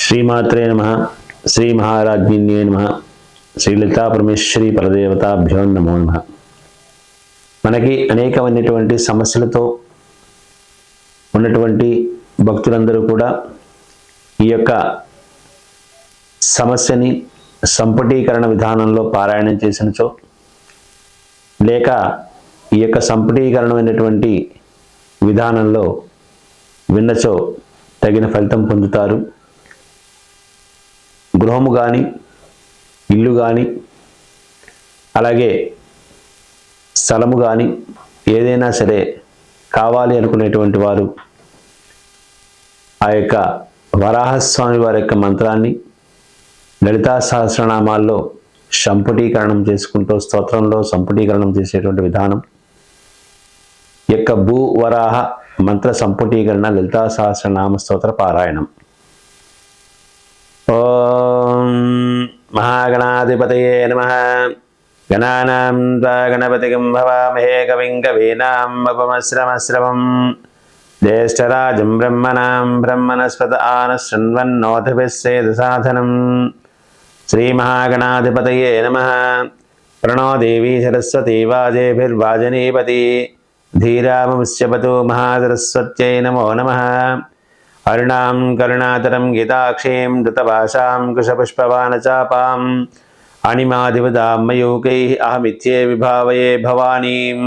శ్రీమాత్రే నమః శ్రీ మహారాజ్ఞిన్యే నమః శ్రీ లలితా పరమేశ్వరి పరదేవతాభ్యో నమో నమః. మనకి అనేకమైనటువంటి సమస్యలతో ఉన్నటువంటి భక్తులందరూ కూడా ఈ యొక్క సమస్యని సంపుటీకరణ విధానంలో పారాయణం చేసినచో లేక ఈ యొక్క సంపుటీకరణమైనటువంటి విధానంలో విన్నచో తగిన ఫలితం పొందుతారు. గృహము కానీ ఇల్లు కానీ అలాగే స్థలము కానీ ఏదైనా సరే కావాలి అనుకునేటువంటి వారు ఆ యొక్క వరాహస్వామి వారి యొక్క మంత్రాన్ని లలితా సహస్రనామాల్లో సంపుటీకరణం చేసుకుంటూ స్తోత్రంలో సంపుటీకరణం చేసేటువంటి విధానం ఈ యొక్క భూ వరాహ మంత్ర సంపుటీకరణ లలితా సహస్రనామ స్తోత్ర పారాయణం. ఓం మహాగణాధిపతయే నమః. గణానాం త్వా గణపతిగం భవామహే కవిం కవీనాం ఉపమశ్రమశ్రవం జ్యేష్ఠరాజం బ్రహ్మణాం బ్రహ్మణస్పత ఆనశృణ్వన్నోతిభిः సేదసాధనం. శ్రీమహాగణాధిపతయే నమః. ప్రణో దేవీ సరస్వతీ వాజేభిర్వాజనీపతి ధీరామముష్యపతు మహాసరస్వత్యై నమో నమః. అరుణాం కరుణాతరం గీతాక్షీం ధృతభాషాం కుశపుష్పవానచాపాం అణిమాధిపదాం మయూకైః అహమిత్యే విభావయే భవానీం.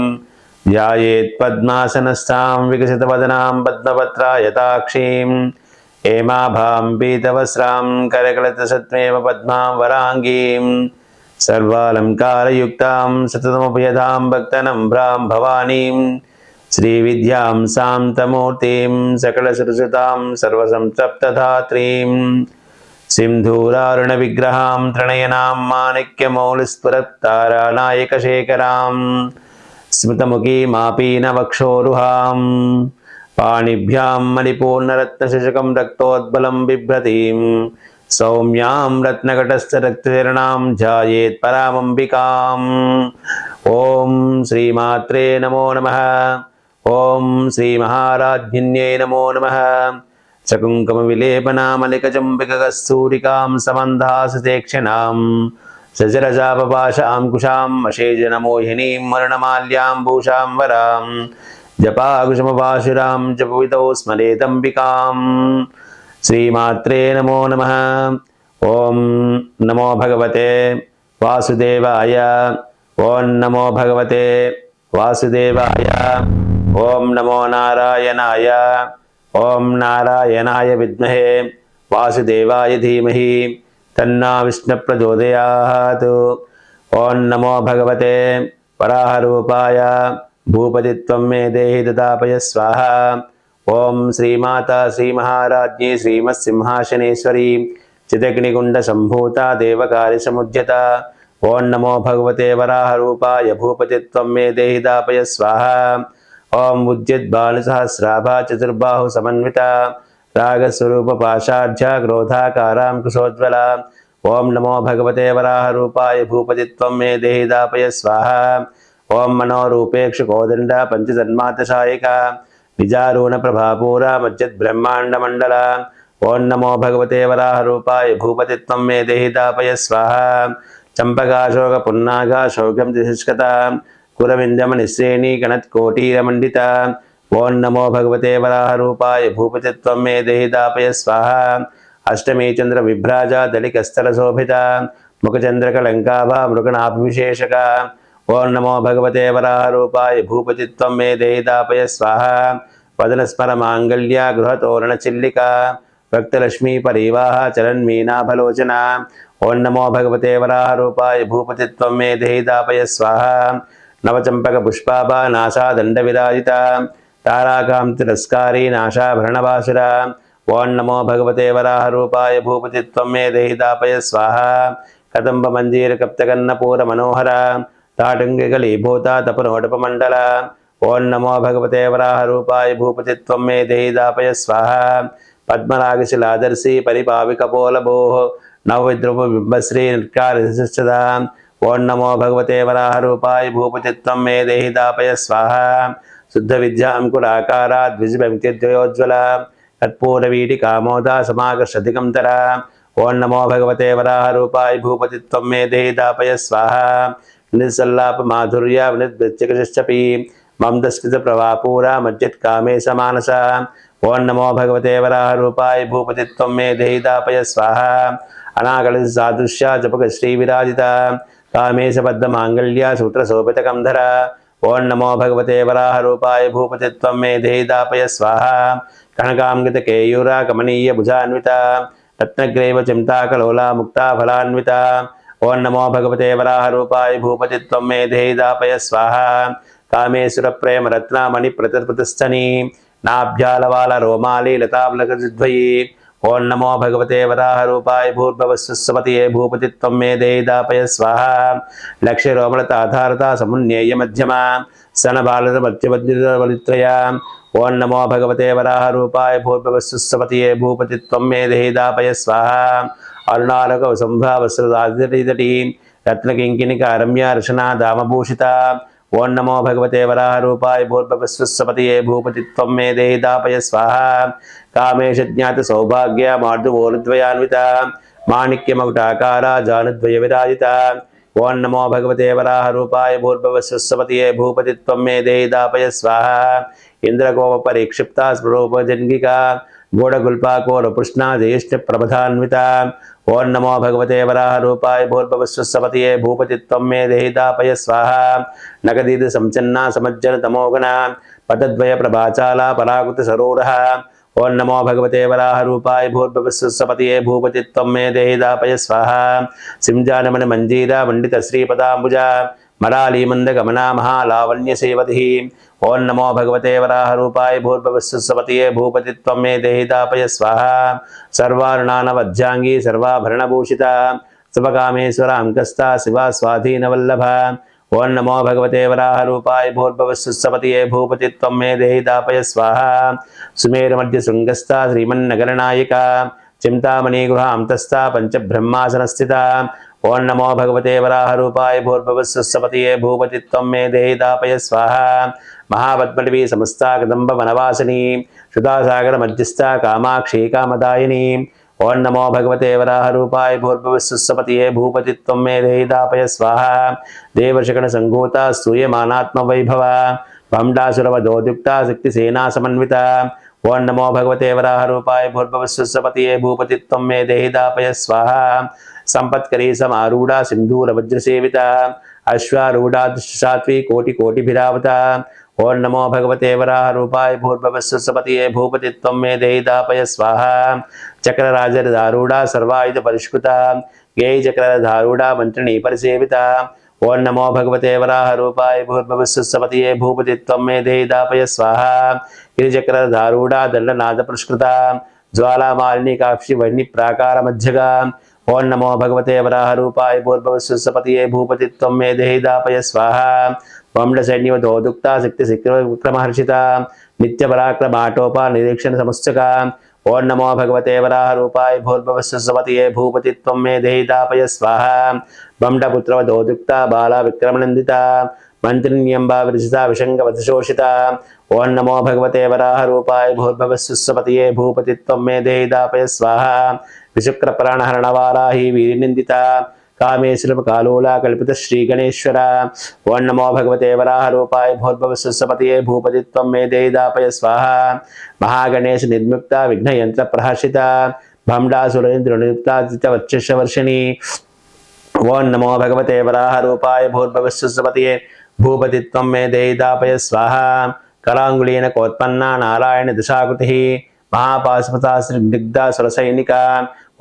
ధ్యాయేత్ పద్మాసనస్థాం వికసితవదనాం పద్మపత్రాయతాక్షీం హేమాభాం పీతవస్త్రాం కరకలితసత్మేవ పద్మాం వరాంగీం సర్వాలంకారయుక్తాం సతతముపయతాం భక్తనమ్రాం భవానీం. శ్రీవిద్యాం శాంతమూర్తిం సకలసురసుతాం సర్వసంతప్తధాత్రీం సింధూరారుణ విగ్రహాం త్రినయనాం మాణిక్యమౌలిస్ఫురత్తారానాయకశేఖరాం స్మితముఖీమాపీనవక్షోరుహాం పాణిభ్యాం మణిపూర్ణరత్నశశకం రక్తోద్బలం బిభ్రతీం సౌమ్యాం రత్నకటస్థరక్తచరణాం ధ్యాయేత్ పరామంబికాం. ఓం శ్రీమాత్రే నమో నమః. ఓం శ్రీ మహారాజ్ఞిన్యై నమో నమః. సకుంకుమ విలేపనామలికచంబికస్తూరికాం సమందాసతేక్షణాం సజరజాపపాశాం కుశాం అశేజనమోహినీం మరుణమాల్యాం భూషాం వరాం జపాకుశమపాశురాం జపవితౌ స్మరేతంబికాం. శ్రీమాత్రే నమో నమః. ఓం నమో భగవతే వాసుదేవాయ. ఓం నమో భగవతే వాసుదేవాయ. ఓం నమో నారాయణాయ. ఓం నారాయణాయ విద్మహే వాసుదేవాయ ధీమహి తన్నా విష్ణు ప్రచోదయాత్. ఓం నమో భగవతే వరాహరూపాయ భూపతిత్వం మే దేహి దదాపయ స్వాహ. ఓం శ్రీమాతా శ్రీమహారాజ్ఞి శ్రీమత్సింహాసనేశ్వరీ చిదగ్నిగుండ సంభూత దేవకార్య సముద్యత. ఓం నమో భగవతే వరాహరూపాయ భూపతిత్వం మే దేహి దాపయ స్వాహ. ఓం ఉద్యద్బాలుసహస్రాభా చతుర్బాహు సమన్విత రాగస్వరూప పాశాఢ్య క్రోధాకారాం కుశోజ్వల. ఓం నమో భగవతే వరాహరూపాయ భూపతిత్వం మే దేహి దాపయ స్వాహ. ఓం మనోరూపేక్షు కోదండ పంచజన్మాతశాయిక నిజారూణ ప్రభాపూర మజ్జద్ బ్రహ్మాండ మండల. ఓం నమో భగవతే వరాహరూపాయ భూపతిత్వం మే దేహి దాపయ స్వాహ. చంపకాశోక పున్నాగ శౌక్యం దిశుష్కత కురవిందమనిశ్రేణీ కణత్కోటీరమండిత. ఓం నమో భగవతే వరాహరూపాయ భూపతిత్వం మే దేహి దాపయ స్వాహ. అష్టమీ చంద్ర విభ్రాజ దళికస్థల శోభిత ముఖచంద్రకలంకాభా మృగనాభిషేషక. ఓం నమో భగవతే వరాహరూపాయ భూపతిత్వం మే దేహి దాపయ స్వాహ. వదనస్మర మాంగళ్య గృహతోరణ చిల్లిక భక్తలక్ష్మీ పరివాహ చలన్మీనాభలోచన. ఓం నమో భగవతే వరాహరూపాయ భూపతిత్వం మే దేహి దాపయ స్వాహ. నవచంపక పుష్పాభా నాసాదండ విరాజిత తారాకాం తిరస్కారీ నాశాభరణభాసుర. ఓం నమో భగవతే వరాహరూపాయ భూపతిత్వం మే దేహి దాపయ స్వాహ. కదంబ మంజీర కప్తకన్నపూర మనోహర తాటంగికలీభూత తపనోటపమండల. ఓం నమో భగవతే వరాహరూపాయ భూపతిత్వం మే దేహి దాపయ స్వాహ. పద్మరాగశిలాదర్శి పరిపావికపోలభో నవవిద్రుప బింబశ్రీ నిర్కారశిష్టద. ఓం నమో భగవతే వరాహరూపాయ భూపతిత్వం మే దేహి దాపయ స్వాహ. శుద్ధ విద్యా అంకురాకారా ద్విజ పంక్తిద్వయోజ్వల तत्पूर्णवीटि कामोदा समाकर्षधिकं तरा। ओं नमो भगवते वराहरूपाय भूपति त्वं मे देहि दापय स्वाहा। निसल्लाप माधुर्य विनिर्वृत्यकश्चपि मम दस्कृत प्रवापूरा मज्जित कामे समानसा। ओं नमो भगवते वराहरूपाय भूपति त्वं मे देहि दापय स्वाहा। अनाकलित सादृश्या जपक श्री विराजिता कामेश बद्ध मांगल्य सूत्र शोभितकं धरा। ओं नमो भगवते वराहरूपाय भूपति त्वं मे देहि दापय स्वाहा। कनकामृत केयूरा कमनीय भुजान्विता रत्नग्रैव चिंताकलोला मुक्ता फलान्विता। ओं नमो भगवते वराहरूपाय भूपति त्वं मे देहि दापय स्वाहा। कामेश्वर प्रेम रत्नामणि प्रतिस्तनी नाभ्यालवाल रोमाली लतावलकद्वयी। ओं नमो भगवते वराहरूपाय भूर्भुवस्वस्वपतये भूपति त्वं मे देहि दापय स्वाहा। लक्ष्य रोमलताधारता समुन्नेय मध्यमा स्तनबालर मध्यवज्रवलित्रया। ओं नमो भगवते वराहरूपाय भूर्भुवस्वस्वपतये भूपति त्वं मे देहि दापय स्वाहा। अरुणालक संभावस्त्रदादितटी रत्नकिंकिणिका रम्या रचना दामभूषिता। ओं नमो भगवते वराहरूपाय भूर्भुवस्वस्वपतये भूपति त्वं मे देहि दापय स्वाहा। कामेश ज्ञात सौभाग्य मार्दवोरुद्वयान्विता माणिक्यमकुटाकारा जानुद्वय विराजिता। ओं नमो भगवते वराहरूपाय भूर्भुवस्वस्वपतये भूपति त्वं मे देहि दापय स्वाहा। इंद्रकोप परिक्षिप्ता स्वरूपजन्गिका गूढ़गुल्पाकोरपुष्णा ज्येष्ठ प्रबधान्विता। ओं नमो भगवते वराहरूपाय भूर्भुवस्वस्वपतये भूपति त्वं मे देहि दापय स्वाहा। नगदीद समचन्ना समज्जन तमोगना पतद्वय प्रभाचाला पराकृत सरोरः। ओं नमो भगवते वराहरूपाय भूर्भुवस्वस्वपतये भूपति त्वं मे देहि दापय स्वाहा। सिंजानमन मंजीरा मंडित श्रीपदाम्बुजा मराली मंद गमना महालावण्य सेवधि। ओं नमो भगवते वराहरूपाय भूर्भुवस्वस्वपतये भूपति त्वं मे देहि दापय स्वाहा। सर्वारुणानवध्यांगी सर्वाभरणभूषिता शुभकामेश्वरा अंकस्था शिवा स्वाधीनवल्लभा। ओं नमो भगवते वराहरूपाय भूर्भुवस्वस्वपतये भूपति त्वं मे देहि दापय स्वाहा। सुमेर मध्य शृंगस्था श्रीमन्नगरनायिका चिंतामणि गृहांतस्था पंचब्रह्मासनस्थिता। ओं नमो भगवते वराहरूपाय भूर्भुवस्वस्वपतये भूपति त्वं मे देहि दापय स्वाहा। महापद्मनिभि समस्ता कदंब वनवासिनी सुधासागर मध्यस्था कामाक्षी कामदायिनी। ओं नमो भगवते वराहरूपाय भूर्भुवस्वस्वपतये भूपति त्वं मे देहि दापय स्वाहा। देवशकन संघूता स्तूयमानात्म वैभवा भंडासुरवधोद्युक्ता शक्तिसेना समन्विता। ओं नमो भगवते वराहरूपाय भूर्भुवस्वस्वपतये भूपति त्वं मे देहि दापय स्वाहा। संपत्करी समारूढ़ा सिंधूर वज्रसेविता अश्वारूढ़ा सात्वी कोटि कोटिभिरावता। ओं नमो भगवते वराहरूपाय भूर्भुवस्वस्वपतये भूपति त्वं मे देहि दापय स्वाहा। चक्रराजधारूढ़ा सर्वायुध परिष्कृता गेय चक्रधारूढ़ा मंत्रिणी परिसेविता। ओं नमो भगवते वराहरूपाय भूर्भुवस्वस्वपतये भूपति त्वं मे देहि दापय स्वाहा। गिरिचक्रधारूढ़ा दंडनाद पुरस्कृता ज्वालामालिनी काक्षी वर्णि प्राकार मध्यगा। ओं नमो भगवते वराहरूपाय भूर्भुवस्वस्वपतये भूपति त्वं मे देहि दापय स्वाहा। वम्ड सैन्यवधोदुक्ता शक्ति विक्रमहर्षिता नित्य पराक्रमाटोपा निरीक्षण समुच्चका। ओं नमो भगवते वराहरूपाय भूर्भुवस्वस्वपतये भूपति त्वं मे देहि दापय स्वाहा। वम्डपुत्रवधोदुक्ता बाला विक्रमनंदिता मंत्रिण्यंबा विरचिता विशंगवधशोषिता। ओं नमो भगवते वराहरूपाय भूर्भुवस्वस्वपतये भूपति त्वं मे देहि दापय स्वाहा। विशुक्रप्राणहरणवाराही वीरनिंदिता कामेश्वर कालोला कल्पित श्री गणेश्वरा। ओं नमो भगवते वराहरूपाय भूर्भुवस्वस्वपतये भूपति त्वं मे देहि दापय स्वाहा। महागणेश निर्मुक्ता विघ्नयंत्र प्रहर्षिता भंडासुरेन्द्रनियुक्ता चित्तवक्षवर्षिणी। ओं नमो भगवते वराहरूपाय भूर्भुवस्वस्वपतये भूपति त्वं मे देहि दापय स्वाहा। करांगुलीन कोत्पन्ना नारायण दिशाकृतिः महापाशुपता श्रीदिग्धा सुरसैनिका।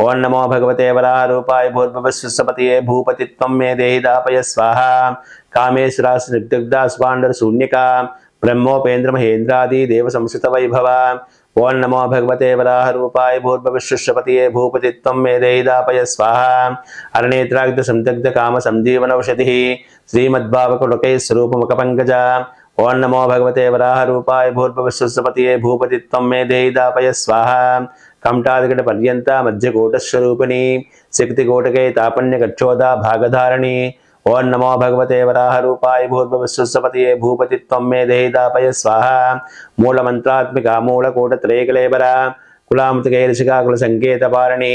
ओं नमो भगवते वराहरूपाय भूर्भुवस्वस्वपतये भूपति त्वं मे देहि दापय स्वाहा। कामेश्वरा श्रीदिग्धा सुपांडर शून्यका ब्रह्मोपेन्द्र महेन्द्रादि देव संस्कृत वैभवा। ओं नमो भगवते वराहरूपाय भूर्भुवस्वस्वपतये भूपति त्वं मे देहि दापय स्वाहा। अरनेत्राग्ध संदग्ध काम संजीवनौषधिः श्रीमद्भावकुलकैः स्वरूपमुखपङ्कजा। ओं नमो भगवते वराहरूपाय भूर्भुवस्वस्वपतये भूपति त्वं मे देहि दापय स्वाहा। कमटादिकट पर्यंता मध्यकोटस्वरूपिणी शक्तिकोटके तापण्यगच्छोदा भागधारिणी। ओं नमो भगवते वराहरूपाय भूर्भुवस्वस्वपतये भूपति त्वं मे देहि दापय स्वाहा। मूलमंत्रात्मिका मूलकोटत्रयकलेबरा कुलामृतकैर्षिका कुलसङ्केतपारिणी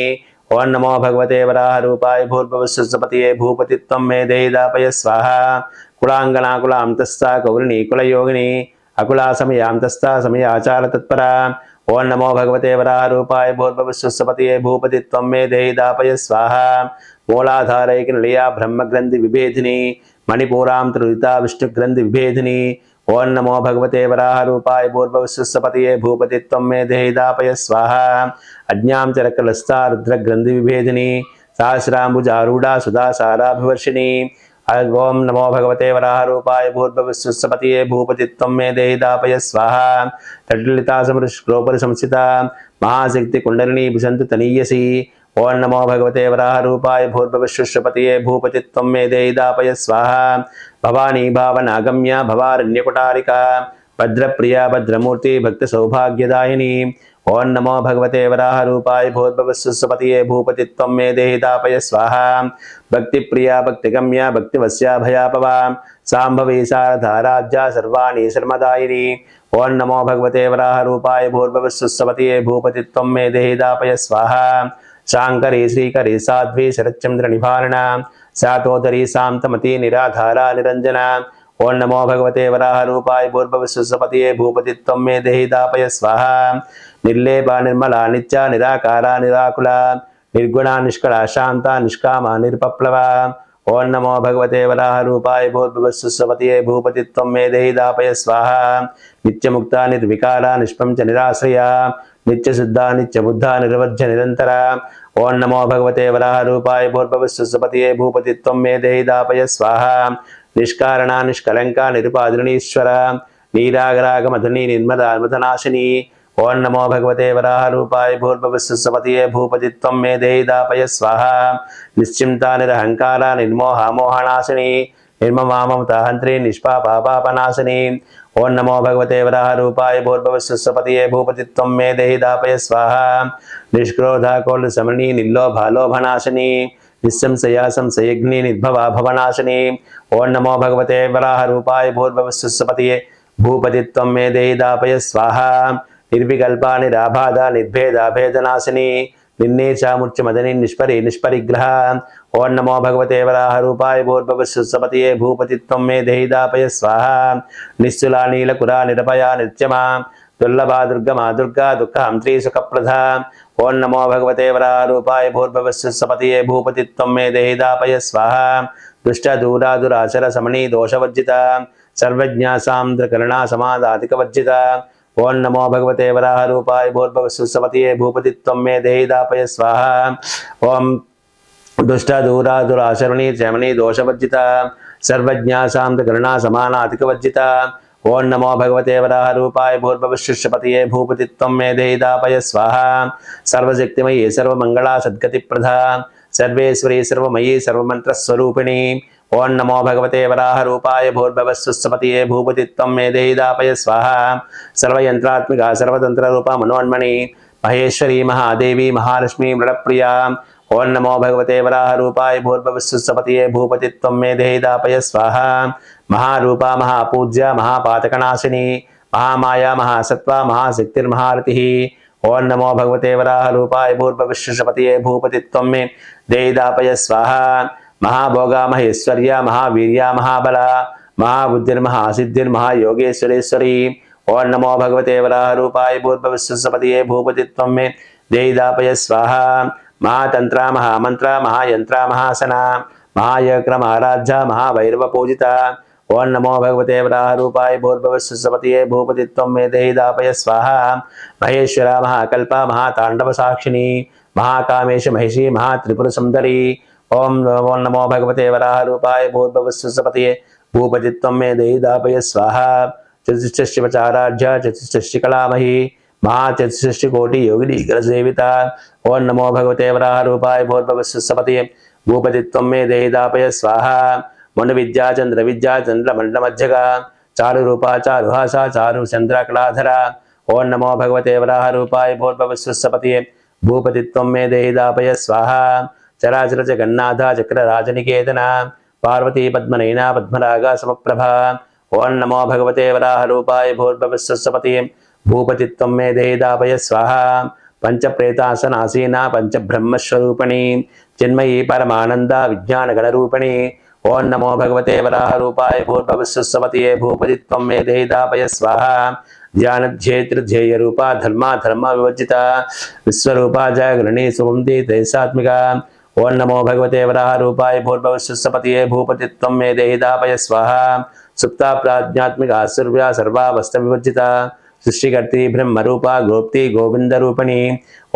ओं नमो भगवते वराहरूपाय भूर्भुवस्सुपतये भूपति त्वं मे देहि दापय स्वाहा कुलाङ्गना कुलान्तस्था कौरिणी कुलयोगिनी अकुला समयान्तस्था समयाचार तत्परा ओं नमो भगवते वराहरूपाय भूर्भुवस्सुपतये भूपति त्वं मे देहि दापय स्वाहा मूलाधारैकनिलया ब्रह्मग्रन्थि विभेदिनी मणिपूरां त्रिदिता विष्णुग्रन्थि विभेदिनी ओं नमो भगवते वराहरूपाय भूर्भुवस्सुपतये भूपति त्वं मे देहि दापय स्वाहा अज्ञां चरकलस्था रुद्रग्रन्थि विभेदिनी सहस्राम्बुजारूढा सुधा साराभिवर्षिणी ओं नमो भगवते वराहरूपाय भूर्भुवस्सुपतये भूपति त्वं मे देहि दापय स्वाहा तड्लिता समृष्क्रोपरि संस्थिता महाशक्ति कुंडलिनी भुजन्तु तनीयसी ओं नमो भगवते वराहरूपाय भूर्भुवस्सुपतये भूपति त्वं मे देहि दापय स्वाहा भवानी भावनागम्या भवारण्यकुटारिका भद्रप्रिया भद्रमूर्ति भक्त सौभाग्यदायिनी ओं नमो भगवते वराहरूपाय भूर्भुवस्सुपतये भूपति त्वं मे देहि दापय स्वाहा भक्तिप्रिया भक्तिगम्या भक्तिवस्या भयापवा सांभवी शारदाराध्या सर्वाणी शर्मदायिनी ओं नमो भगवते वराहरूपाय भूर्भुवस्सुपतये भूपति त्वं मे देहि दापय स्वाहा शांकरी श्रीकरी साध्वी शरच्चंद्र निवारणा सातोदरी शांतमती निराधारा निरंजना ओं नमो भगवते वराहरूपाय भूर्भुवस्सुपतये भूपति त्वं मे देहि दापय स्वाहा निर्लेपा निर्मला नित्या निराकारा निराकुला निर्गुणा निष्कला शांता निष्कामा निरपप्लवा ओं नमो भगवते वराहरूपाय भूर्भुवस्सुपतये भूपति त्वं मे देहि दापय स्वाहा नित्यमुक्ता निर्विकारा निष्पंच निराश्रया नित्यशुद्धा नित्यबुद्धा निर्वज्य निरंतरा ओं नमो भगवते वराहरूपाय भूर्भुवस्सुपतये भूपति त्वं मे देहि दापय स्वाहा निष्कारणा निष्कलंका निरुपादिनीश्वरा नीरागरागमधुनी निर्मदामृतनाशिनी ओं नमो भगवते वराहरूपाय भूर्भुवस्सुपतये भूपति त्वं मे देहि दापय स्वाहा निश्चिंता निरहंकारा निर्मोहा मोहनाशिनी निर्ममा ममता हंत्री निष्पापापापनाशिनी ओं नमो भगवते वराहरूपाय भूर्भुवस्सुपतये भूपति त्वं मे देहि दापय स्वाहा निष्क्रोधा कौलसमनी निर्लोभालोभनाशिनी निस्संशया संशयग्नि निर्भवा भवनाशिनी ओं नमो भगवते वराहरूपाय भूर्भुवस्सुपतये भूपति त्वं मे देहि दापय स्वाहा निर्विकल्पा निराबाधा निर्भेदा भेदनाशिनी निर्नेचामूर्छमदनी निष्परि निष्परिग्रह ओं नमो भगवते वराहरूपाय भूर्भुवस्सुपतये भूपति त्वं मे देहि दापय स्वाहा निश्चला नीलकुरा निरपया नित्यमा दुर्लभा दुर्गमा दुर्गा दुःखहंत्री सुखप्रदा ओं नमो भगवते वराहरूपाय भूर्भुवस्सुपतये भूपति त्वं मे देहि दापय स्वाहा दुष्ट दूरा दुराचर समणी दोषवर्जिता सर्वज्ञा सान्द्रकरुणा समादाधिकवर्जिता ओं नमो भगवते वराहरूपाय भूर्भुवस्सुपतये भूपति त्वं मे देहि दापय स्वाहा ओं दुष्ट दूरा दुराचरणी चमनी दोषवर्जिता सर्वज्ञा सान्द्रकरुणा समानाधिकवर्जिता ओं नमो भगवते वराहरूपाय भूर्भुवस्सुपतये भूपति त्वं मे देहि दापय स्वाहा सर्वशक्तिमयी सर्वमंगला सद्गतिप्रदा सर्वेश्वरी सर्वमयी सर्वमंत्रस्वरूपिणी ओं नमो भगवते वराहरूपाय भूर्भुवस्सुपतये भूपति त्वं मे देहि दापय स्वाहा सर्वयंत्रात्मिका सर्वतंत्ररूपा मनोन्मणि महेश्वरी महादेवी महालक्ष्मी मृडप्रिया ओं नमो भगवते वराहरूपाय भूर्भुवस्सुपतये भूपति त्वं मे देहि दापय स्वाहा महारूपा महापूज्या महापातकनाशिनी महामाया महासत्वा महाशक्तिर्महारतिः ओं नमो भगवते वराहरूपाय भूर्भुवस्सुपतये भूपति त्वं मे देहि दापय स्वाहा महाभोगा महेश्वर्या महावीर्या महाबला महाबुद्धिर्महासिद्धिर्महायोगेश्वरेश्वरी ओं नमो भगवते वराहरूपाय भूर्भुवस्सुपतये भूपति त्वं मे देहि दापय स्वाहा महातंत्रा महामंत्रा महायंत्रा महासना महायक्र महाराजा महाभैरव पूजिता ओं नमो भगवते वराहरूपाय भूर्भुवस्सुपतये भूपति त्वं मे देहि दापय स्वाहा महेश्वरा महाकल्पा महातांडव साक्षिणी महाकामेश महिषी महात्रिपुर सुंदरी ओं नमो भगवते वराहरूपाय भूर्भुवस्सुपतये भूपति त्वं मे देहि दापय स्वाहा चतुष्षष्टिपचाराढ्या चतुष्षष्टिकलामही महाचतुष्षष्टिकोटि योगिनी ग्रसेविता ओं नमो भगवते वराहरूपाय भूर्भुवस्सुपतये भूपति त्वं मे देहि दापय स्वाहा मनु विद्या चंद्र मंडल मध्यगा चारु रूपा चारुहासा चारु चंद्रकलाधरा ओं नमो भगवते वराहरूपाय भूर्भुवस्सुपतये भूपति त्वं मे देहि दापय स्वाहा चराचर जगन्नाथ चक्र राजनिकेतना पार्वती पद्मनयना पद्मरागा समप्रभा ओं नमो भगवते वराहरूपाय भूर्भुवस्सुपतये भूपति त्वं मे देहि दापय स्वाहा పంచప్రేతాసనాసీనా పంచబ్రహ్మస్వరూపిణి చిన్మయీ పరమానంద విజ్ఞానగణరూపిణి ఓం నమో భగవతే వరాహరూపాయ భూర్భవస్వస్వతయే భూపతి త్వం మే దేహి దాపయ స్వాహా ధ్యానధ్యేతృధ్యేయ రూపా ధర్మా ధర్మ వివర్జిత విశ్వరూపా జాగరణి సువంతి తైసాత్మిక ఓం నమో భగవతే వరాహరూపాయ భూర్భవస్వస్వతయే భూపతి త్వం మే దేహి దాపయ స్వాహా సుప్తా ప్రాజ్ఞాత్మిక ఆసుర్వ్యా సర్వావస్థ వివర్జిత సృష్టికర్తి బ్రహ్మరూపా గోప్తి గోవిందరూపిణి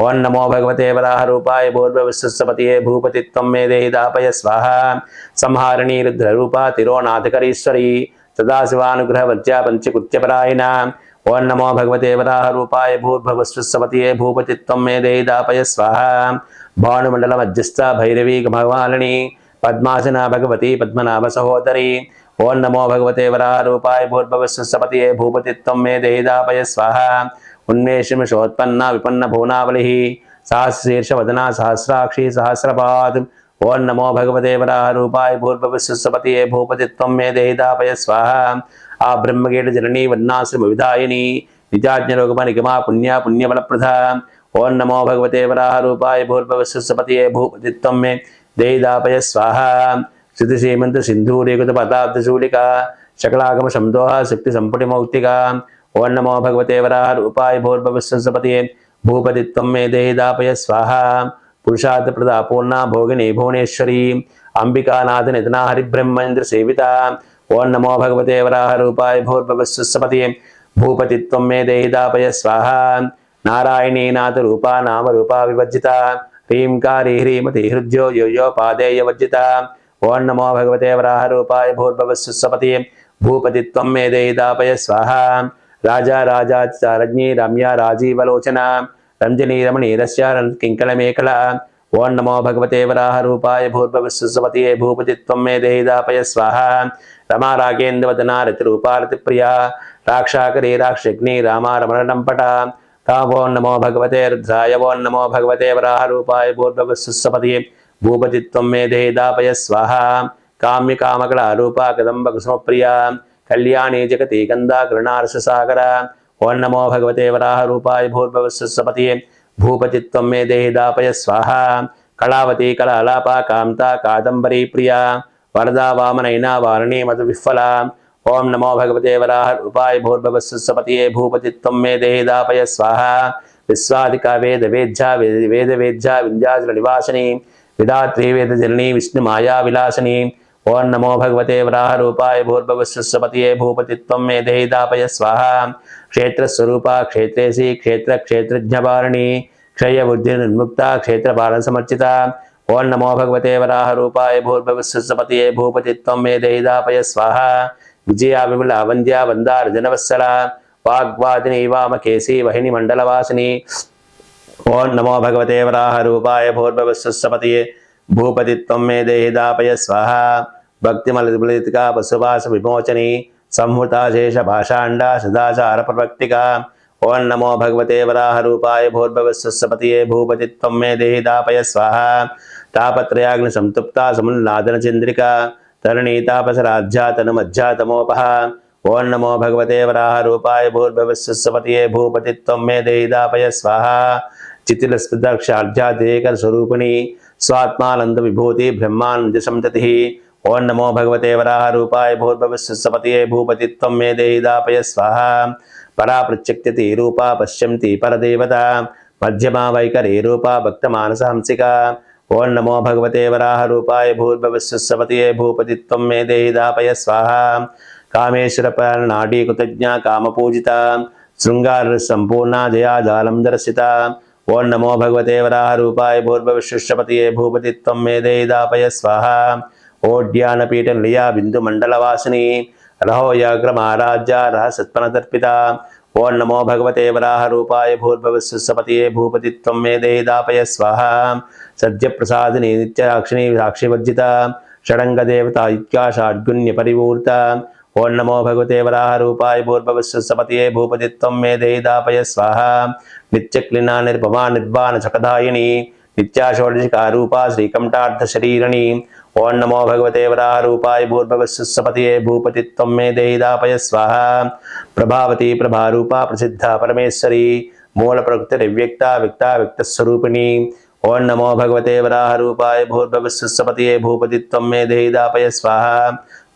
ఓం నమో భగవతే వరాహరూపాయ భూర్భవస్వస్వతయే భూపతి త్వం మే దేహి దాపయ స్వాహా సంహారిణీ రుద్రరూపా తిరోనాథకరీశ్వరీ సదాశివానుగ్రహవర్జ్యా పంచకృత్యపరాయణ ఓం నమో భగవతే వరాహరూపాయ భూర్భవస్వస్వతయే భూపతి త్వం మే దేహి దాపయ స్వాహా భానుమండల మధ్యస్థ భైరవీ గమవాలిని పద్మాసన భగవతి పద్మనాభ సహోదరి ఓం నమో భగవతే వరాహరూపాయ భూర్భవస్వస్వతయే భూపతి త్వం మే దేహి దాపయ స్వాహా ఉన్మేషమిషోత్పన్న విపన్న భువనావళి సహస్రశీర్షవదనా సహస్రాక్షి సహస్రపాద్ ఓం నమో భగవతే వరాహరూపాయ భూర్భవస్వస్వతయే భూపతి త్వం మే దేహి దాపయ స్వాహా ఆ బ్రహ్మగేట జననీ వర్ణాశ్రమ విధాయిని నిజాజ్ఞలోకమ నిగమా పుణ్య పుణ్యబలప్రద ఓం నమో భగవతే వరాహరూపాయ భూర్భవస్వస్వతయే భూపతి త్వం మే దేహి దాపయ స్వాహా శృతిసీమంత సింధూరీకృత పదార్థశూలిక శకలాగమ సందోహ శక్తి సంపుటి మౌక్తిక ఓం నమో భగవతే వరాహరూపాయ భూర్భవస్వస్వతయే భూపతి త్వం మే దేహి దాపయ స్వాహా పురుషార్థ ప్రదా పూర్ణ భోగిని భువనేశ్వరీ అంబికానాథ నిధనా హరిబ్రహ్మేంద్ర సేవిత ఓం నమో భగవతే వరాహరూపాయ భూర్భవస్వస్వతయే భూపతి త్వం మే దేహి దాపయ స్వాహా నారాయణీ నాథ రూపా నామ రూపా వివర్జిత హ్రీంకారీ హ్రీమతి హృద్యో యోయో పాదేయ వర్జిత ఓం నమో భగవతే వరాహరూపాయ భూర్భవస్వస్వతయే భూపతి త్వం మే దేహి దాపయ స్వాహా రాజా రాజాచారజ్ఞీ రమ్య రాజీవలోచన రంజనీ రమణీరస్య కింకళమేకళ ఓం నమో భగవతే వరాహరూపాయ భూర్భవస్వస్వతయే భూపతి త్వం మే దేహి దాపయ స్వాహా రమా రాగేంద్రవదనా రతిరూపా రతిప్రియ రాక్షాకరీ రాక్షగ్ని రామా రమణంపట ఓం నమో భగవతే రుద్రాయ ఓం నమో భగవతే వరాహరూపాయ భూర్భవస్వస్వతయే భూపతి త్వం మే దేహి దాపయ స్వాహా కామ్య కామకళ రూపా కదంబ కుసుమప్రియ కళ్యాణీ జగతి గంధా కరుణారస సాగర ఓం నమో భగవతే వరాహరూపాయ భూర్భవస్వస్వతయే భూపతి త్వం మే దేహి దాపయ స్వాహా కళావతి కళాలాపా కాంతా కాదంబరీ ప్రియ వరదా వామనైనా వారణీ మధు విఫల ఓం నమో భగవతే వరాహరూపాయ భూర్భవస్వస్వతయే భూపతి త్వం మే దేహి దాపయ స్వాహా విశ్వాదిక వేద వేద్యా వేద వేద్యా వింధ్యాచల నివాసిని విధాత్రీ వేద జననీ విష్ణు మాయా విలాసిని ఓం నమో భగవతే వరాహరూపాయ భూర్భవస్వస్వతయే భూపతి త్వం మే దేహి దాపయ స్వాహా క్షేత్రస్వరూపా క్షేత్రేసి క్షేత్ర క్షేత్రజ్ఞవారిణి క్షయబుద్ధి నిర్ముక్త క్షేత్రపాలన సమర్చిత ఓం నమో భగవతే వరాహరూపాయ భూర్భవస్వస్వతయే భూపతి త్వం మే దేహి దాపయ స్వాహా విజయా విమల వంద్యా వందార జనవత్సల వాగ్వాదిని వామకేశీ వహిని మండలవాసిని ఓం నమో భగవతే వరాహరూపాయ భూర్భవస్వస్వతయే భూపతి త్వం మే దేహి దాపయ స్వాహా భక్తిమలతికా పశుపాశ విమోచని సంహృతా శేష భాషాండా సదాచార ప్రవక్తిక ఓం నమో భగవతే వరాహరూపాయ భూర్భవస్వస్వతయే భూపతి త్వం మే దేహి దాపయ స్వాహా తాపత్రయాగ్ని సంతృప్తా సముల్లాదన చంద్రిక తరణీతాపసరాధ్యాతనమధ్యాతమోపహ ఓం నమో భగవతే వరాహరూపాయ భూర్భవస్వస్వతయే భూపతి త్వం మే దేహి దాపయ స్వాహా చితిలస్పృదక్షాధ్యాత్రేక స్వరూపిణి స్వాత్మానంద విభూతి బ్రహ్మానంద సంతతి ఓం నమో భగవతే వరాహరూపాయ భూర్భవస్వస్వతయే భూపతి త్వం మే దేహి దాపయ స్వాహా పరా ప్రత్యక్తి రూపా పశ్యంతి పరదేవత మధ్యమా వైఖరి రూపా భక్తమానస హంసిక ఓం నమో భగవతే వరాహరూపాయ భూర్భవస్వస్వతయే భూపతి త్వం మే దేహి దాపయ స్వాహా కామేశ్వర నాడీ కృతజ్ఞ కామపూజిత శృంగార సంపూర్ణ జయా జాలం దర్శిత ఓం నమో భగవతే వరాహరూపాయ భూర్భవస్వస్వతయే భూపతి త్వం మే దేహి దాపయ స్వాహా ఓడ్యానపీఠ నిలయా బిందు మండలవాసిని రహోయాగ్రమారాజ్య రహసత్పనతర్పిత ఓం నమో భగవతే వరాహరూపాయ భూర్భవస్వస్వతయే భూపతి త్వం మే దేహి దాపయ స్వాహా సద్యప్రసాదిని నిత్యాక్షిణి సాక్షివర్జిత షడంగదేవత ఇత్యా షాడ్గుణ్య పరివూర్త ఓం నమో భగవతే వరాహరూపాయ భూర్భవస్వస్వతయే భూపతి త్వం మే దేహి దాపయ స్వాహా నిత్యక్లినా నిర్భమా నిర్వాణ చకదాయిని నిత్యా షోడశికారూపా శ్రీకంఠార్థ శరీరణి ఓం నమో భగవతే వరాహరూపాయ భూర్భవస్వస్వతయే భూపతి త్వం మే దేహి దాపయ స్వాహా ప్రభావతి ప్రభారూపా ప్రసిద్ధ పరమేశ్వరి मूल प्रकृति निर्व्यक्ता व्यक्ता व्यक्त स्वरूपिणी। ओं नमो भगवते वराह रूपाय भूर्भुवस्सुसपतये भूपति त्वं मे देहि दापय स्वाहा।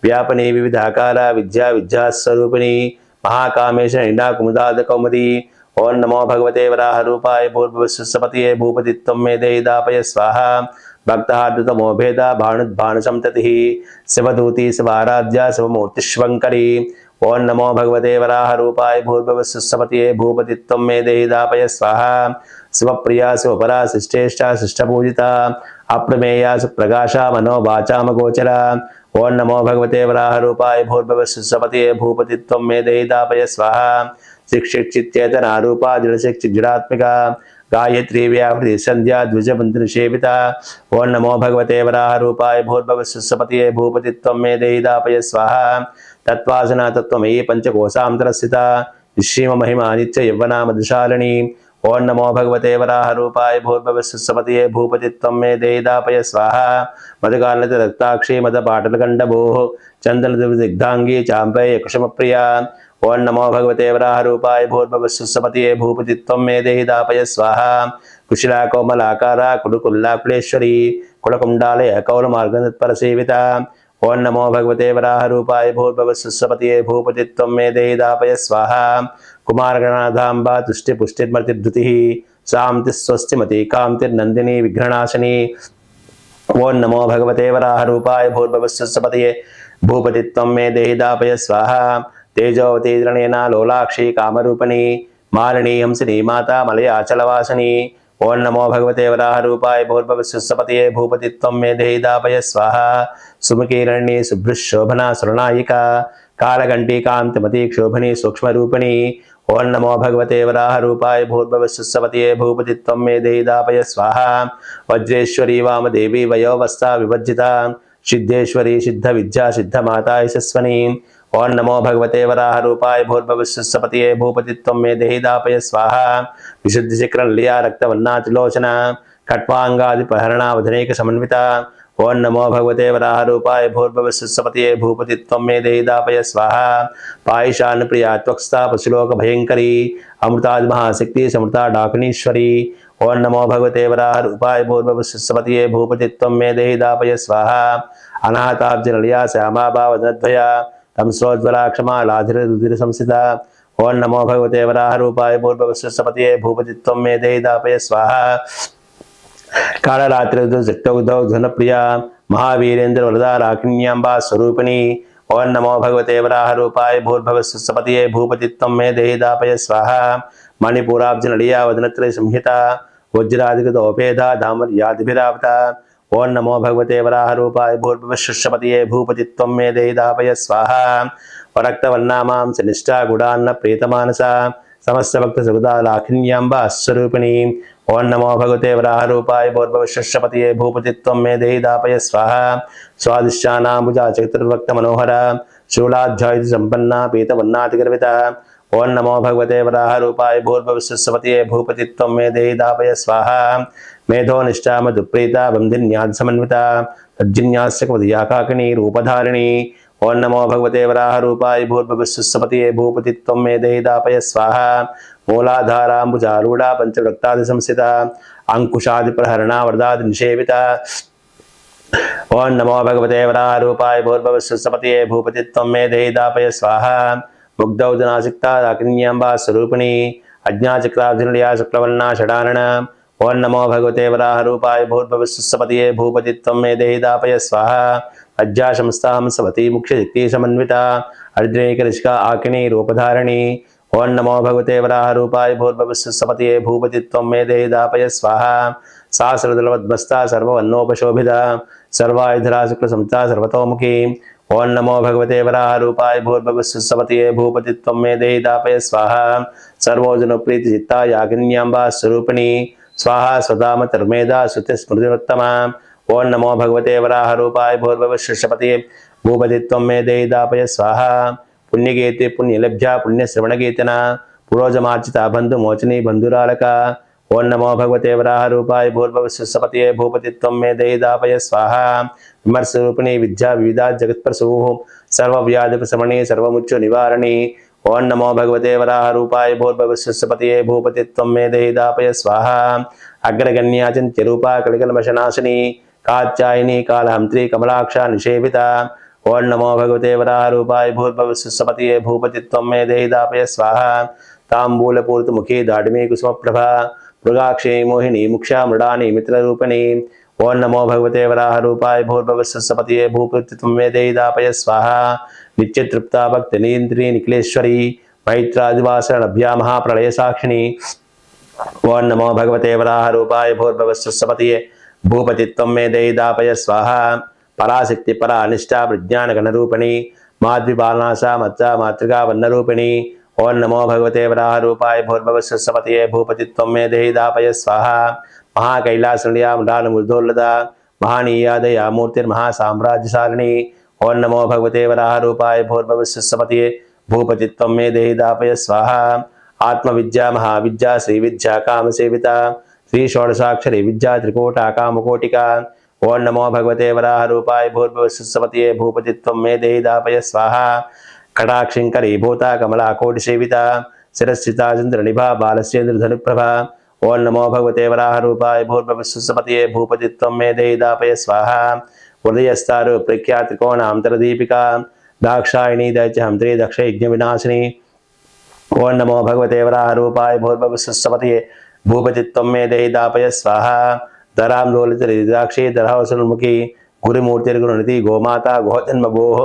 व्यापनी विविधाकारा विद्या विद्या स्वरूपिणी महाकामेश निंदा कुमुदाद कौमुदी। ओं नमो भगवते वराह रूपाय भूर्भुवस्सुसपतये भूपति त्वं मे देहि दापय स्वाहा। भक्ताद्भुतमो भेदा भानुसंततिः शिवदूती शिवाराध्या शिवमूर्तिष्वंकरी। ओं नमो भगवते वराह रूपाय भूर्भुवस्सुसपतये भूपति त्वं मे देहि दापय स्वाहा। शिवप्रिया शिवपरा शिष्टेष्टा शिष्टपूजिता अप्रमेया सुप्रकाशा मनोवाचाम गोचरा। ओं नमो भगवते वराह रूपाय भूर्भुवस्सुसपतये भूपति त्वं मे देहि दापय स्वाहा। शिक्षित चित्तेतना रूपा दृढ़शिक्षित जड़ात्मिका गायत्री व्याहृति संध्या द्विज मंत्र सेविता। ओं नमो भगवते वराह रूपाय भूर्भुवस्सुसपतये भूपति त्वं मे देहि दापय स्वाहा। तत्वासना तत्त्वमयी पंचकोशांतर स्थिता श्रीम महिमा नित्य यौवना मधुशालिनी। ओं नमो भगवते वराह रूपाय भूर्भुवस्सुसपतये भूपति त्वं मे देहि दापय स्वाहा। मदकालत रक्ताक्षी मद पाटलकंडभोः चंदन दिग्धांगी चांपय कुसुम प्रिया। ओं नमो भगवते वराह रूपाय भूर्भुवस्सुसपतये भूपति त्वं मे देहि दापय स्वाहा। कुशिला कोमलाकारा कुलकुल्लाकुलेश्वरी कुलकुंडालय कौलमार्गनत्पर सेविता। ओं नमो भगवते वराह रूपाय भूर्भुवस्सुसपतये भूपति त्वं मे देहि दापय स्वाहा। कुमारगणाधाम्बा तुष्टि पुष्टिर्मतिर्धृतिः शांति स्वस्तिमती कांतिर्नंदिनी विघ्ननाशिनी। ओं नमो भगवते वराह रूपाय भूर्भुवस्सुसपतये भूपति त्वं मे देहि दापय स्वाहा। तेजोवती द्रणेना लोलाक्षी कामरूपिणी मालिनी हंसिनी माता मलयाचलवासिनी। ओं नमो भगवते वराह रूपाय भूर्भुवस्सुसपतये भूपति त्वं मे देहि दापय स्वाहा। सुमुखीरण्ये शुभ्रशोभना सुरनायिका कालघंटी कांतिमती क्षोभनी सूक्ष्मरूपिणी। ओं नमो भगवते वराह रूपाय भूर्भुवस्सुसपतये भूपति त्वं मे देहि दापय स्वाहा। वज्रेश्वरी वामदेवी वयोवस्था विभज्जिता सिद्धेश्वरी सिद्ध विद्या सिद्ध माता यशस्वनी। ओं नमो भगवते वराह रूपाय भूर्भुवस्सुसपतये भूपति त्वं मे देहि दापय स्वाहा। विशुद्ध शिखरलिया रक्तवर्णातिलोचना खट्वांगादिपहरणा वधनेक समन्विता। ओं नमो भगवते वराह रूपाय भूर्भुवस्सुसपतये भूपति त्वं मे देहि दापय स्वाहा। पायिशान प्रिया त्वक्स्था पशुलोक भयंकरी अमृतादि महाशक्ति समृता डाकिनीश्वरी। ओं नमो भगवते वराह रूपाय भूर्भुवस्सुसपतये भूपति त्वं मे देहि दापय स्वाहा। अनाथाब्जनलिया श्यामा भावदद्वया तमसोज्वला क्षमा लाधिरुधिर संसिता। ओं नमो भगवते वराह रूपाय भूर्भुवस्सुसपतये भूपति त्वं मे देहि दापय स्वाहा। कालरात्रिदुर्जक्तौधौ धनप्रिया महावीरेन्द्र वरदा राकिन्याम्बा स्वरूपिणी। ओं नमो भगवते वराह रूपाय भूर्भुवस्सुसपतये भूपति त्वं मे देहि दापय स्वाहा। मणिपुराब्जनलिया वदनत्रय संहिता वज्रादिगतोपेधा धामर्यादिभिरावता। ओं नमो भगवते वराह रूपाय भूर्भुवस्सुसपतये भूपति त्वं मे देहि दापय स्वाहा। वरक्तवर्णामां सनिष्ठा गुडान्न प्रीतमानसा समस्त भक्त सुगदा लाखिन्याम्बा स्वरूपिणी। ओं नमो भगवते वराह रूपाय भूर्भुवस्सुसपतये भूपति त्वं मे देहि दापय स्वाहा। स्वादिष्टानाम्बुजा चतुर्भक्त मनोहरा शूलाध्यायुध संपन्ना पीतवर्णातिगर्विता। ओं नमो भगवते वराह रूपाय भूर्भुवस्सुसपतये भूपति त्वं मे देहि दापय स्वाहा। मेधो निष्ठा मधुप्रीता बंधिन्याद समन्विता तज्जिन्यास्यकवदयाकाकिनी रूपधारिणी। ओं नमो भगवते वराह रूपाय भूर्भुवस्सुसपतये भूपति त्वं मे देहि दापय स्वाहा। मूलाधाराम्बुजारूढ़ा पंचवक्तादि संस्थिता अंकुशादि प्रहरणा वरदादि निषेविता। ओं नमो भगवते वराह रूपाय भूर्भुवस्सुसपतये भूपति त्वं मे देहि दापय स्वाहा। मुग्धौदनासिक्ता राकिन्याम्बा स्वरूपिणी अज्ञाचक्रार्जुनलिया शुक्लवर्णा षडानन। ओं नमो भगवते वराह रूपाय भूर्भुवस्सुसपतये भूपति त्वं मे देहि दापय स्वाहा। अज्ञाशंस्तां सवती मुख्य शक्ति समन्विता अर्जुनैकनिष्का आकिनी रूपधारिणी। ओं नमो भगवते वराह रूपाय भूर्भुवस्सुसपतये भूपति त्वं मे देहि दापय स्वाहा। सहस्रदलवद्मस्ता सर्ववर्णोपशोभिता सर्वायुधरा शुक्लसंस्था सर्वतोमुखी। ओं नमो भगवते वराह रूपाय भूर्भुवस्सुसपतये भूपति त्वं मे देहि दापय स्वाहा। सर्वोजनप्रीतिचित्ता यागिन्याम्बा स्वरूपिणी स्वाहा स्वधाम धर्मेदा श्रुतिस्मृतिरुत्तमा। ओं नमो भगवते वराह रूपाय भूर्भुवस्सुसपतये भूपति त्वं मे देहि दापय स्वाहा। पुण्यगीते पुण्यलभ्या पुण्यश्रवणकीर्तना पुरोजमार्चिता बंधु मोचनी बंधुरालका। ओं नमो भगवते वराह रूपाय भूर्भुवस्सुसपतये भूपति त्वं मे देहि दापय स्वाहा। विमर्शरूपिणी विद्या विविधा जगत्प्रसूः सर्वव्याधिप्रशमनी सर्वमुच्च निवारणी। ओं नमो भगवते वराह रूपाय भूर्भुवस्सुपतये भूपति त्वं मे देहि दापय स्वाहा। अग्रगण्या चिन्त्य रूपा कलिकल्मषनाशिनी कात्यायनी कालहंत्री कमलाक्षा निषेविता। ओं नमो भगवते वराह रूपाय भूर्भुवस्सुपतये भूपति त्वं मे देहि दापय स्वाहा। तांबूलपूर्तमुखी दाडिमी कुसुमप्रभा मृगाक्षी मोहिनी मुक्षा मृडानी मित्ररूपिणी। ओं नमो भगवते वराह रूपाय भूर्भुवस्सुपतये भूपति त्वं मे देहि दापय स्वाहा। नित्यतृप्ता भक्तिनीन्द्री निखिलेश्वरी मैत्रादिवासरभ्या महाप्रलय साक्षिणी। ओं नमो भगवते वराह रूपाय भूर्भुवस्सुपतये भूपति त्वं मे देहि दापय स्वाहा। पराशक्ति परा अनिष्ठा प्रज्ञान गणरूपिणी माद्विबालनाशा मत्ता मातृका वन्नरूपिणी। ओं नमो भगवते वराह रूपाय भूर्भुवस्सुपतये भूपति त्वं मे देहि दापय स्वाहा। महाकैलासनिलया मृडालमुर्धोल्लदा महानीया दया मूर्तिर्महासाम्राज्यशालिनी। ओं नमो भगवते वराह रूपाय भूर्भुवस्सुपतये भूपति त्वं मे देहि दापय स्वाहा। आत्मविद्या महाविद्या श्रीविद्या कामसेविता श्री षोडशाक्षरी विद्या त्रिकोटा कामकोटिका। ओं नमो भगवते वराह रूपाय भूर्भुवस्सुपतये भूपति त्वं मे देहि दापय स्वाहा। कटाक्षिंकरी भूता कमला कोटि सेविता शिरस्थिता चंद्रनिभा बालस्येन्द्र धनुप्रभा। ओं नमो भगवते वराह रूपाय भूर्भुवस्सुपतये भूपति त्वं मे देहि दापय स्वाहा। हृदयस्तारु प्रख्या त्रिकोणान्तरदीपिका दाक्षायणी दैत्यहंत्री दक्ष यज्ञ विनाशिनी। ओं नमो भगवते वराह रूपाय भूर्भुवस्सुपतये भूपति त्वं मे देहि दापय स्वाहा। धरां लोलितरिदाक्षी धरावसुन्मुखी गुरुमूर्तिर्गुरुनिधि गोमाता गोजन्मभूः।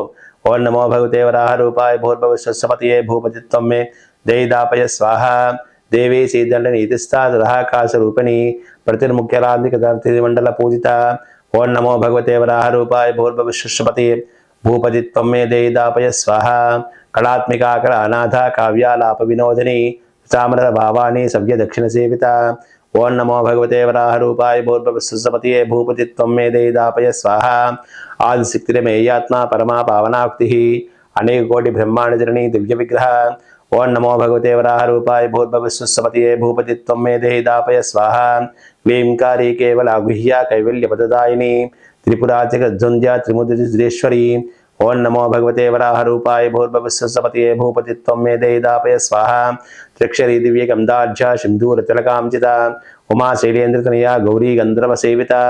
ओं नमो भगवते वराह रूपाय भूर्भुवस्सुपतये भूपति त्वं मे देहि दापय स्वाहा। देवी श्रीदंडनीतिस्था दुराकाशरूपिणी प्रतिर्मुख्यराधिकमंडल पूजिता। ओं नमो भगवते वराह रूपाय भूर्भुवस्सुपतये भूपति त्वं मे देहि दापय स्वाहा। कलात्मिका कला अनाथा काव्यालाप विनोदिनी चामर भावानी सव्य दक्षिण सेविता। ओं नमो भगवते वराह रूपाय भूर्भुवस्सुपतये भूपति त्वं मे देहि दापय स्वाहा। आदिशक्तिर्मेयात्मा परमा पावनाक्तिः अनेक कोटि ब्रह्मांड जननी दिव्य विग्रह। ओं नमो भगवते वराह रूपाय भूर्भुवस्सुपतये भूपति त्वं मे देहि दापय स्वाहा। क्लींकारी केवला गुह्या कैवल्यपददायिनी त्रिपुराधिकद्वन्द्या त्रिमुद्रिश्वरी। ओं नमो भगवते वराह रूपाय भूर्भुवस्सुपतये भूपति त्वं मे देहि दापय स्वाहा। त्रिक्षरी दिव्य गंधाढ्या सिंधूर तिलकांचिता उमा शैलेन्द्रतनया गौरी गंधर्व सेविता।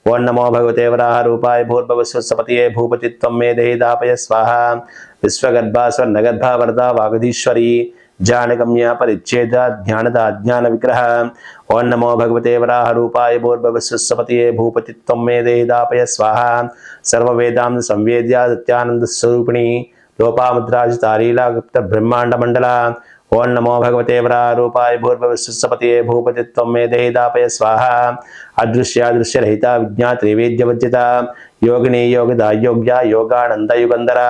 ओं नमो भगवते वराह रूपाय भूर्भुवस्सुपतये भूपति त्वं मे देहि दापय स्वाहा। विश्वगर्भा स्वर्णगर्भा वरदा वागधीश्वरी ज्ञानगम्या परिच्छेदा ध्यानदा ज्ञान विग्रह। ओं नमो भगवते वराह रूपाय भूर्भुवस्सुपतये भूपति त्वं मे देहि दापय स्वाहा। सर्ववेदांत संवेद्या सत्यानंद स्वरूपिणी लोपामुद्राजितालीला गुप्त ब्रह्मांड मंडला। ओं नमो भगवते वराह रूपाय भूर्भुवस्सुपतये भूपति त्वं मे देहि दापय स्वाहा। अदृश्यादृश्य रहिता विज्ञात नैवेद्यवज्जिता योगिनी योगदा योग्या योगानंद युगंधरा।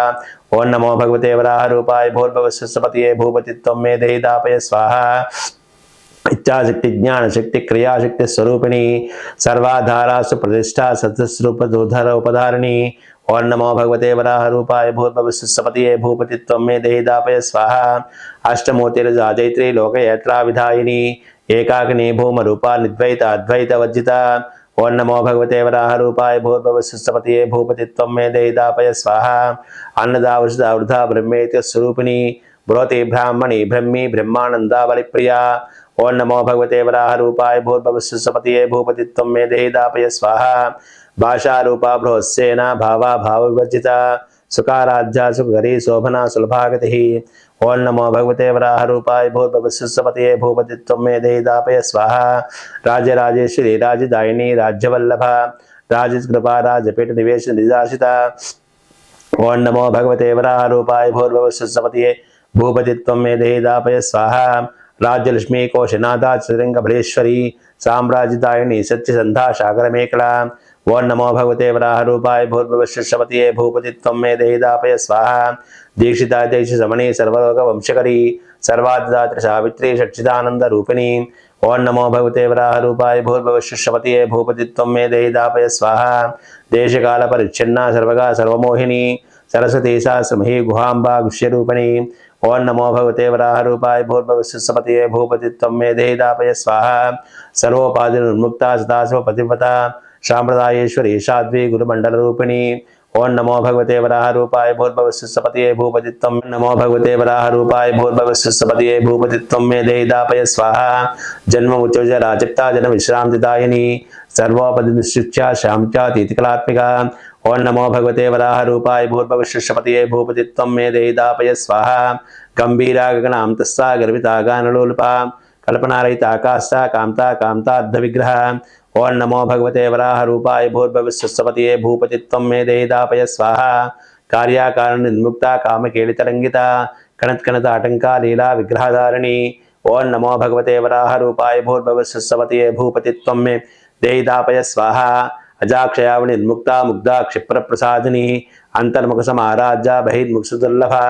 ओं नमो भगवते वराह रूपाय भूर्भुवस्सुपतये भूपति त्वं मे देहि दापय स्वाहा। इच्छाशक्ति ज्ञान शक्ति क्रिया शक्ति स्वरूपिणी सर्वाधारा सुप्रतिष्ठा सतस्वरूप दुर्धर उपधारिणी। ओं नमो भगवते वराह रूपाय भूर्भुवस्सुपतये भूपति त्वं मे देहि दापय स्वाहा। अष्टमूर्तिर्जाजैत्री लोकयात्रा विधायिनी एकाग्नि भूमरूपा निद्वैत अद्वैत वज्जिता। ओं नमो भगवते वराह रूपाय भूर्भुवस्सुपतये भूपति त्वं मे देहि दापय स्वाहा। अन्नदा वृषदा वृद्धा ब्रह्मेति स्वरूपिणी ब्रोति ब्राह्मणी ब्रह्मी ब्रह्मानंदा बलिप्रिया। ओं नमो भगवते वराह रूपाय भूर्भुवस्सुपतये भूपति त्वं मे देहि दापय स्वाहा। भाषा रूपा बृहस्सेना भावा भाव विवर्जिता सुकाराध्या सुखरी शोभना सुलभागतिः। ओं नमो भगवते वराह रूपाय भूर्भुवस्सुपतये भूपति त्वं मे देहि दापय स्वाहा। राजराजेश्वरी राजदायिनी राज्यवल्लभा राजकृपा राजपीठ निवेश निजासिता। ओं नमो भगवते वराह रूपाय भूर्भुवस्सुपतये भूपति त्वं मे देहि दापय स्वाहा। राज्यलक्ष्मी कोशनाथा श्रीरंगभलेश्वरी साम्राज्यदायिनी सत्यसंधा सागर मेखला। ओं नमो भगवते वराह रूपाय भूर्भुवस्सुपतये भूपति त्वं मे देहि दापय स्वाहा। दीक्षिता देश समणी सर्वलोक वंशकरी सर्वादात्र सावित्री सच्चिदानंद रूपिणी। ओं नमो भगवते वराह रूपाय भूर्भुवस्सुपतये भूपति त्वं मे देहि दापय स्वाहा। देश काल परिच्छिन्ना सर्वगा सर्वमोहिनी सरस्वती सहस्रमही गुहांबा गुह्यरूपिणी। ओं नमो भगवते वराह रूपाय भूर्भुवस्सुपतये भूपति त्वं मे देहि दापय स्वाहा। सर्वोपाधि उन्मुक्ता सदाशिव पतिव्रता सांप्रदायेश्वरी साध्वी गुरुमंडल रूपिणी। ओं नमो भगवते वराह रूपाय भूर्भुवस्सुसपतये भूपति त्वं नमो भगवते वराह रूपाय भूर्भुवस्सुसपतये भूपति त्वं मे देहि दापय स्वाहा जन्म मृत्युर्जरा चित्ता जन्म विश्रांतिदायिनी सर्वोपदिश्चित्या श्यामचा तीतिकलात्मिका ओं नमो भगवते वराह रूपाय भूर्भुवस्सुसपतये भूपति त्वं मे देहि दापय स्वाहा गंभीरा गगनांतस्सा गर्विता गानलोलुपा कल्पनारहिता कास्ता कामता कामताद्ध विग्रह ओं नमो भगवते वराह रूपाय भूर्भुवस्सुसपतये भूपति त्वं मे देहि दापय स्वाहा कार्याकारण निर्मुक्ता कामकेलितरंगिता कणत्कणत आटंका लीला विग्रहधारिणी ओं नमो भगवते वराह रूपाय भूर्भुवस्सुसपतये भूपति त्वं मे देहि दापय स्वाहा अजाक्षयाव निर्मुक्ता मुग्धा क्षिप्र प्रसादिनी अंतर्मुख समाराज्या बहिर्मुखसुदुर्लभा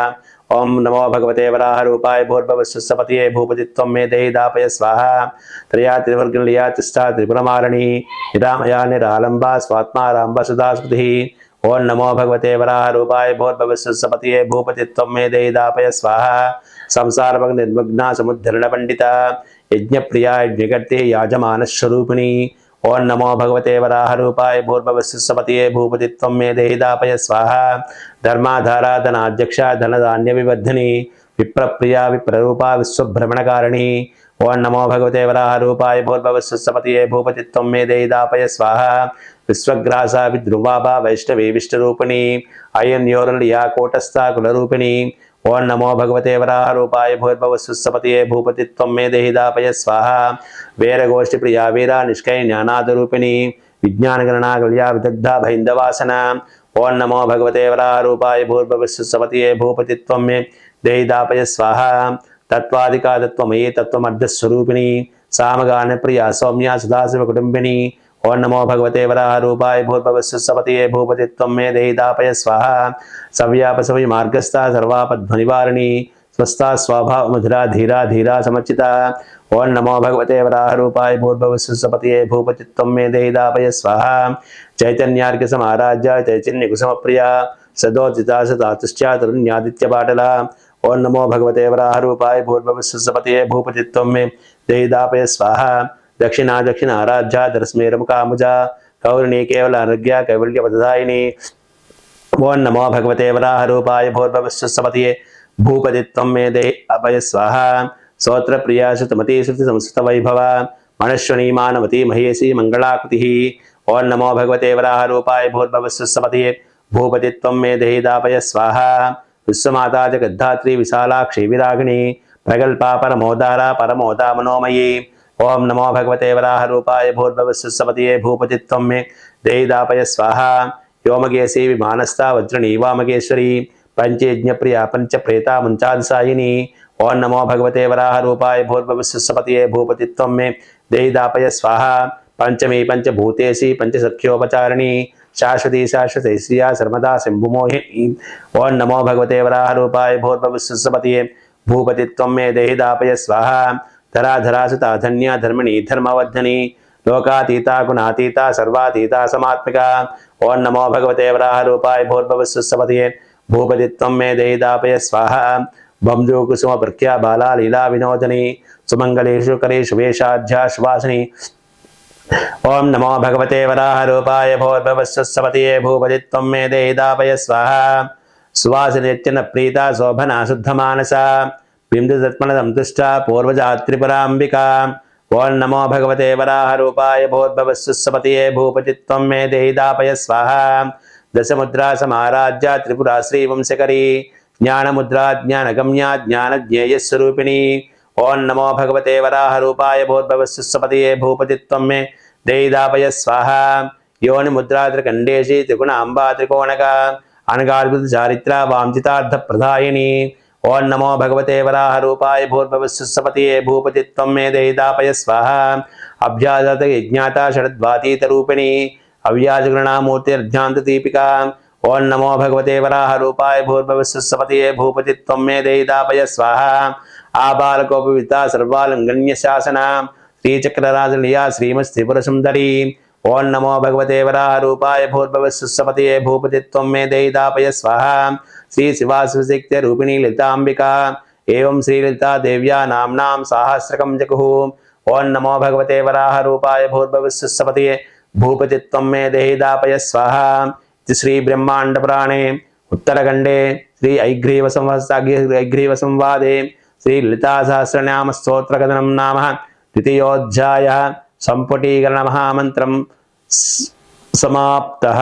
ओं नमो भगवते वराह रूपाय भूर्भुवस्सुसपतये भूपति त्वं मे देहि दापय स्वाहा त्रया त्रिवर्गनिलया तिष्ठा त्रिपुरमालिनी निरामया निरालंबा स्वात्मा राम्बा सुधा स्मृतिः ओं नमो भगवते वराह रूपाय भूर्भुवस्सुसपतये भूपति त्वं मे देहि दापय स्वाहा संसारभग निर्मग्ना समुद्धरण पंडिता यज्ञप्रिया यज्ञकर्ते याजमानस्वरूपिणी ओं नमो भगवते वराह रूपाय भूर्भुवस्सुसपतये भूपति त्वं मे देहि दापय स्वाहा धर्माधारा धनाध्यक्षा धनधान्य विवर्धिनी विप्रप्रिया विप्ररूपा विश्वभ्रमणकारिणी ओं नमो भगवते वराह रूपाय भूर्भुवस्सुसपतये भूपति त्वं मे देहि दापय स्वाहा विश्वग्रासा विद्रुवाभा वैष्णवी विष्णुरूपिणी अयं योरलिया कोटस्था कुलरूपिणी ओं नमो भगवते वराह रूपाय भूर्भुवस्सुसपतये भूपति त्वं मे देहि दापय स्वाहा वीरगोष्ठी प्रिया वीरा निष्कय ज्ञानादरूपिणी विज्ञानगणना गल्या विदग्धा भैंदवासना ओं नमो भगवते वराह रूपाय भूर्भुवस्सुसपतये भूपति त्वं मे देहि दापय स्वाहा तत्वादिका तत्त्वमयी तत्त्वमर्धस्वरूपिणी सामगान प्रिया सौम्या सदाशिव कुटुंबिनी ओं नमो भगवते वराह रूपाय भूर्भुवस्सुसपतये भूपति त्वं मे देहि दापय स्वाहा सव्यापसवि मार्गस्था सर्वापध्वनिवारिणी स्वस्था स्वभाव मधुरा धीरा धीरा समर्चिता ओं नमो भगवते वराह रूपाय भूर्भुवस्सुसपतये भूपति त्वं मे देहि दापय स्वाहा चैतन्यार्घ्य समाराज्य चैतन्य कुसुमप्रिया सदोदिता सदातुश्चा तरुण्यादित्य पाटला ओं नमो भगवते वराह रूपाय भूर्भुवस्सुसपतये भूपति त्वं मे देहि दापय स्वाहा दक्षिणा दक्षिण आराध्या दरस्मेरमुकामुजा कौरणी केवल अनुज्ञा कैवल्य पददायिनी ओं नमो भगवते वराह रूपाय भूर्भुवस्सुसपतये भूपति त्वं मे देहि दापय स्वाहा श्रोत्र प्रिया श्रुतमती श्रुति संस्कृत वैभवा मनश्वनी मानवती महेशी मंगलाकृतिः ओं नमो भगवते वराह रूपाय भूर्भुवस्सुसपतये भूपति त्वं मे देहि दापय स्वाहा विश्वमाता जगद्धात्री विशालाक्षी विरागिणी प्रगल्भा परमोदारा परमोदा मनोमयी ओं नमो भगवते वराह रूपाय भूर्भुवस्सुसपतये भूपति त्वं मे देहि दापय स्वाहा व्योमकेशी विमानस्था वज्रणी वामकेश्वरी पंचयज्ञ प्रिया पंच प्रेता मंचादिसायिनी ओं नमो भगवते वराह रूपाय भूर्भुवस्सुसपतये भूपति त्वं मे देहि दापय स्वाहा पंचमी पंचभूतेशी पंचसख्योपचारिणी शाश्वती शाश्वती श्रिया सर्वदा शंभुमोहिनी ओं नमो भगवते वराह रूपाय भूर्भुवस्सुसपतये भूपति त्वं मे देहि दापय स्वाहा धरा धरा सुता धन्या धर्मिणी धर्मवर्धनी लोकातीता गुणातीता सर्वातीता समात्मिका ओं नमो भगवते वराह रूपाय भूर्भुवस्सुसपतये भूपति त्वं मे देहि दापय स्वाहा बंजो कुसुम प्रख्या बाला लीला विनोदनी सुमंगलेषु करेषु वेशाध्या सुवासिनी ओं नमो भगवते वराह रूपाय भूर्भुवस्सुसपतये भूपति त्वं मे देहि दापय स्वाहा सुवासिनीत्यन प्रीता शोभना शुद्धमानसा बिंदुदर्पणदंतुष्टा पूर्वजा त्रिपुराम्बिका ओं नमो भगवते वराह रूपाय भूर्भुवस्सुसपतये भूपति त्वं मे देहि दापय स्वाहा दशमुद्रा समाराज्या त्रिपुरा श्रीवंशकरी ज्ञानमुद्रा ज्ञानगम्या ज्ञानज्ञेयस्वरूपिणी ओं नमो भगवते वराह रूपाय भूर्भुवस्सुसपतये भूपति त्वं मे देहि दापय स्वाहा योनिमुद्रा त्रिकंडेशी त्रिगुणाम्बा त्रिकोणका अनगाद्भुत चारित्रा वांछितार्थ प्रदायिनी ओं नमो भगवते वराह रूपाय भूर्भुवस्सुसपतये भूपति त्वं मे देहि दापय स्वाहा अभ्यागत यज्ञाता षड्वातीत रूपिणी अव्याजगृणामूर्तिर्ध्यान्त दीपिका ओं नमो भगवते वराह रूपाय भूर्भुवस्सुसपतये भूपति त्वं मे देहि दापय स्वाहा आबालकोपविता सर्वालंघन्य शासना श्रीचक्रराजलीला श्रीमत्त्रिपुरसुंदरी ओं नमो भगवते वराह रूपाय भूर्भुवस्सुसपतये भूपति त्वं मे देहि दापय स्वाहा श्री शिवाशिवशक्ति रूपिणी ललितांबिका एवं श्रीललिता देव्या नाम्नां सहस्रकं जगुः ओं नमो भगवते वराह रूपाय भूर्भुवस्सुसपतये भूपति त्वं मे देहि दापय स्वाहा श्री ब्रह्मांड पुराणे उत्तरखंडे श्री ऐग्रीव संवादे श्री ललिता सहस्रनाम स्तोत्र कथनम नाम द्वितीयोऽध्यायः संपुटीकरण महामंत्रम समाप्तः।